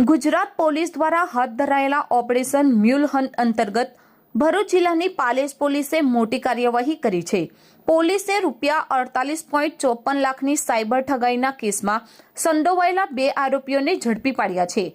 Gujarat police દ્વારા હાથ ધરાયેલા ઓપરેશન મ્યુલ હન્ટ અંતર્ગત ભરૂચ જિલ્લાની પાલેજ પોલીસે મોટી કાર્યવાહી કરી છે। પોલીસે ₹48.54 લાખની સાયબર ઠગાઈના કેસમાં સંડોવાયેલા 2 આરોપીઓને ઝડપી પાડ્યા છે।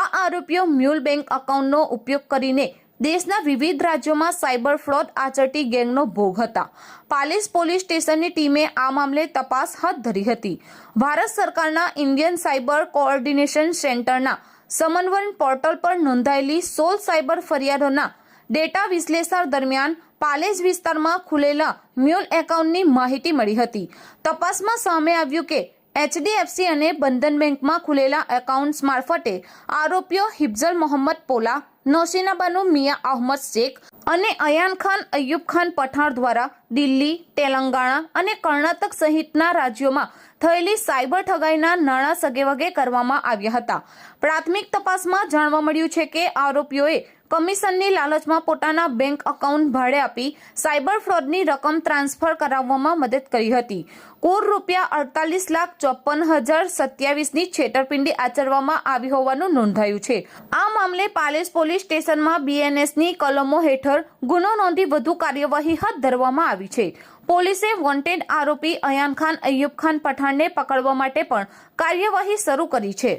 આ આરોપીઓ મ્યુલ બેંક એકાઉન્ટનો ઉપયોગ કરીને દેશના વિવિધ રાજ્યોમાં સાયબર ફ્રોડ આચરતી ગેંગનો ભોગ હતા। પાલેજ પોલીસ સ્ટેશનની ટીમે આ મામલે તપાસ હાથ ધરી હતી। ભારત સરકારના ઇન્ડિયન સાયબર કોઓર્ડિનેશન સેન્ટરના સમન્વયન પોર્ટલ પર નોંધાયેલી 16 સાયબર ફરિયાદોના ડેટા વિશ્લેષણ દરમિયાન પાલેજ વિસ્તારમાં ખુલેલા મ્યુલ એકાઉન્ટની માહિતી મળી હતી। તપાસમાં સામે આવ્યું કે HDFC અને બંધન બેંકમાં ખુલેલા એકાઉન્ટ્સ મારફતે આરોપીઓ હિફઝલ મોહમ્મદ પોલા, નોશીના બાનુ મિયા અહમદ શેખ અને અયાન ખાન અય્યુબ ખાન પઠાણ દ્વારા દિલ્હી, તેલંગાણા અને કર્ણાટક સહિતના રાજ્યોમાં થયેલી સાયબર ઠગાઈના નાણાં સગેવગે કરવામાં આવ્યા હતા। પ્રાથમિક તપાસમાં જાણવા મળ્યું છે કે આરોપીઓએ કમિશનની લાલચમાં પોતાના બેંક એકાઉન્ટ ભાડે આપી સાયબર ફ્રોડની રકમ ટ્રાન્સફર કરાવવામાં મદદ કરી હતી। કુલ ₹48,54,027ની છેતરપિંડી આચરવામાં આવી હોવાનું નોંધાયું છે। આ મામલે પાલેજ પોલીસ સ્ટેશનમાં BNSની કલમો હેઠળ ગુનો નોંધી વધુ કાર્યવાહી હાથ ધરવામાં આવી છે। પોલીસે વોન્ટેડ આરોપી અયાન ખાન અય્યુબ ખાન પઠાણને પકડવા માટે પણ કાર્યવાહી શરૂ કરી છે।